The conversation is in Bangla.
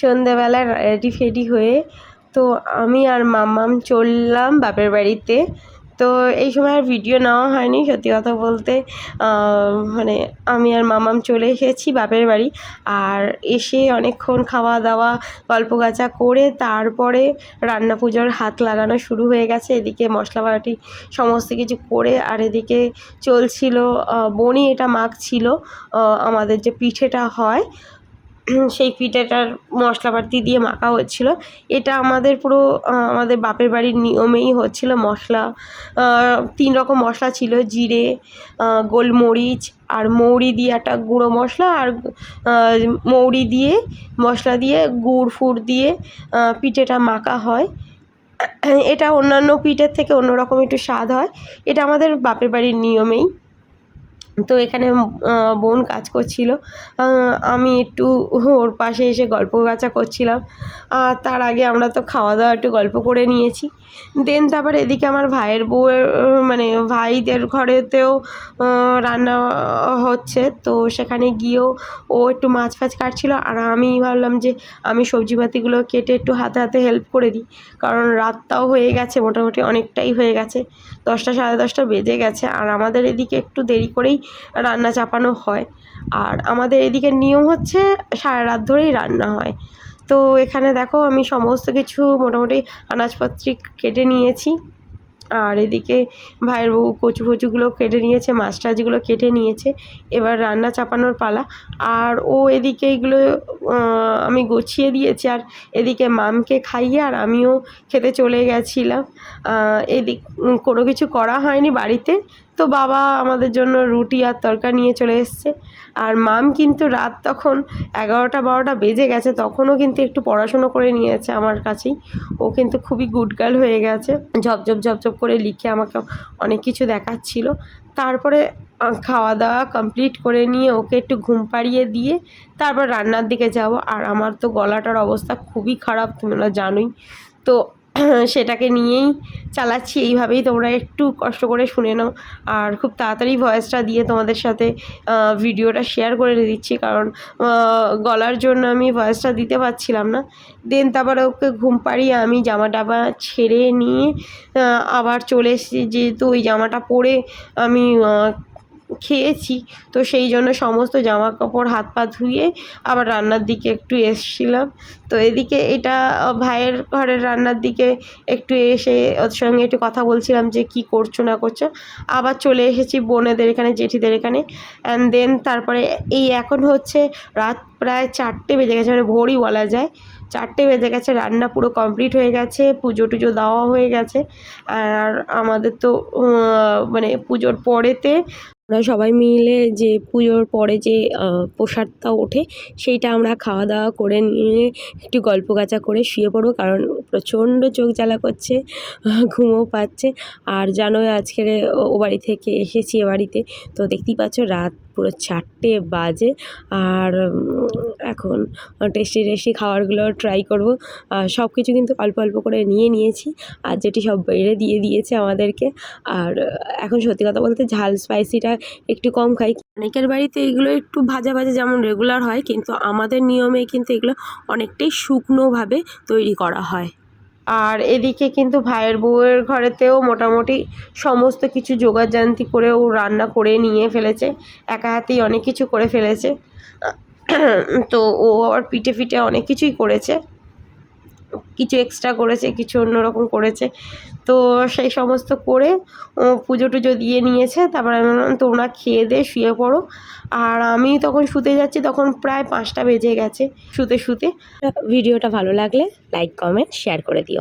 সন্ধেবেলা রেডি ফেডি হয়ে তো আমি আর মাম্মাম চললাম বাপের বাড়িতে। তো এই সময় আর ভিডিও নেওয়া হয়নি, সত্যি কথা বলতে। মানে আমি আর মামাম চলে এসেছি বাপের বাড়ি, আর এসে অনেকক্ষণ খাওয়া দাওয়া গল্প গাছা করে তারপরে রান্না পুজোর হাত লাগানো শুরু হয়ে গেছে। এদিকে মশলা বাটি সমস্ত কিছু করে, আর এদিকে চলছিল বনি এটা মাখছিল আমাদের যে পিঠেটা হয় সেই পিঠেটার মশলাপাতি দিয়ে মাখা হচ্ছিল। এটা আমাদের পুরো আমাদের বাপের বাড়ির নিয়মেই হচ্ছিল। মশলা 3 রকম মশলা ছিল, জিরে, গোলমরিচ আর মৌরি দিয়ে একটা গুঁড়ো মশলা, আর মৌরি দিয়ে মশলা দিয়ে গুড় ফুড় দিয়ে পিঠেটা মাখা হয়। এটা অন্যান্য পিঠের থেকে অন্যরকম একটু স্বাদ হয়, এটা আমাদের বাপের বাড়ির নিয়মেই। তো এখানে বোন কাজ করছিল, আমি একটু ওর পাশে এসে গল্প গাছা করছিলাম। আর তার আগে আমরা তো খাওয়া দাওয়া একটু গল্প করে নিয়েছি। দেন তারপর এদিকে আমার ভাইয়ের বউয়ের মানে ভাইদের ঘরেতেও রান্না হচ্ছে, তো সেখানে গিয়েও ও একটু মাছ ফাছ কাটছিল, আর আমি ভাবলাম যে আমি সবজিপাতিগুলো কেটে একটু হাতে হাতে হেল্প করে দিই, কারণ রাতটাও হয়ে গেছে, মোটামুটি অনেকটাই হয়ে গেছে, 10টা সাড়ে 10টা বেজে গেছে। আর আমাদের এদিকে একটু দেরি করেই রান্না চাপানো হয়, আর আমাদের এদিকে নিয়ম হচ্ছে সারা রাত ধরেই রান্না হয়। তো এখানে দেখো আমি সমস্ত কিছু মোটামুটি আনাজপত্র কেটে নিয়েছি, আর এদিকে ভাইয়ের বউ কচু ফচুগুলো কেটে নিয়েছে, মাছ টাছগুলো কেটে নিয়েছে, এবার রান্না চাপানোর পালা। আর ও এদিকে এগুলো আমি গুছিয়ে দিয়েছি, আর এদিকে মামকে খাইয়ে আর আমিও খেতে চলে গেছিলাম। এদিক কোনো কিছু করা হয়নি বাড়িতে, তো বাবা আমাদের জন্য রুটি আর তরকারি নিয়ে চলে এসছে। আর মাম কিন্তু রাত তখন 11টা 12টা বেজে গেছে, তখনও কিন্তু একটু পড়াশুনো করে নিয়েছে আমার কাছেই। ও কিন্তু খুবই গুড গার্ল হয়ে গেছে, ঝপঝপ ঝপঝপ করে লিখে আমাকে অনেক কিছু দেখাচ্ছিল। তারপরে খাওয়া দাওয়া কমপ্লিট করে নিয়ে ওকে একটু ঘুম পাড়িয়ে দিয়ে তারপর রান্নার দিকে যাব। আর আমার তো গলাটার অবস্থা খুবই খারাপ, তোমরা জানোই তো, সেটাকে নিয়েই চালাচ্ছি। এইভাবেই তোমরা একটু কষ্ট করে শুনে নাও, আর খুব তাড়াতাড়ি ভয়েসটা দিয়ে তোমাদের সাথে ভিডিওটা শেয়ার করে দিচ্ছি, কারণ গলার জন্য আমি ভয়েসটা দিতে পারছিলাম না। দেন তারপরে ওকে ঘুম পাড়িয়ে আমি জামা টামা ছেড়ে নিয়ে আবার চলে এসেছি, যেহেতু ওই জামাটা পরে আমি খেয়েছি, তো সেই জন্য সমস্ত জামা কাপড় হাত পা ধুয়ে আবার রান্নার দিকে একটু এসছিলাম। তো এদিকে এটা ভাইয়ের ঘরের রান্নার দিকে একটু এসে ওর সঙ্গে একটু কথা বলছিলাম যে কি করছো না করছো। আবার চলে এসেছি বোনেদের এখানে, জেঠিদের এখানে। অ্যান্ড দেন তারপরে এই এখন হচ্ছে রাত প্রায় 4টে বেজে গেছে, মানে ভোরই বলা যায়, 4টে বেজে গেছে। রান্না পুরো কমপ্লিট হয়ে গেছে, পুজো টুজো দেওয়া হয়ে গেছে। আর আমাদের তো মানে পুজোর পরেতে আমরা সবাই মিলে যে পুজোর পরে যে প্রসাদটা ওঠে সেইটা আমরা খাওয়া দাওয়া করে নিয়ে একটু গল্প গাচা করে শুয়ে পড়বো, কারণ প্রচণ্ড চোখ জ্বালা করছে, ঘুমও পাচ্ছে। আর জানোই আজকের ও বাড়ি থেকে এসেছি এ বাড়িতে, তো দেখতেই পাচ্ছ রাত পুরো 4টে বাজে। আর এখন টেস্টি টেস্টি খাবারগুলো ট্রাই করব। সব কিছু কিন্তু অল্প অল্প করে নিয়ে নিয়েছি, আর যেটি সব বেড়ে দিয়ে দিয়েছে আমাদেরকে। আর এখন সত্যি কথা বলতে ঝাল স্পাইসিটা একটু কম খাই। অনেকের বাড়িতে এগুলো একটু ভাজা ভাজা যেমন রেগুলার হয়, কিন্তু আমাদের নিয়মে কিন্তু এগুলো অনেকটাই শুকনোভাবে তৈরি করা হয়। আর এদিকে কিন্তু ভাইয়ের বউয়ের ঘরেতেও মোটামুটি সমস্ত কিছু জোগাড়জান্তি করেও রান্না করে নিয়ে ফেলেছে, একা হাতেই অনেক কিছু করে ফেলেছে। তো ও আবার পিঠে ফিটে অনেক কিছুই করেছে, কিছু এক্সট্রা করেছে, কিছু অন্যরকম করেছে। তো সেই সমস্ত করে পুজো টুজো দিয়ে নিয়েছে। তারপর আমি বললাম তোমরা খেয়ে দিয়ে শুয়ে পড়ো। আর আমি তখন শুতে যাচ্ছি, তখন প্রায় 5টা বেজে গেছে শুতে শুতে। ভিডিওটা ভালো লাগলে লাইক কমেন্ট শেয়ার করে দিও।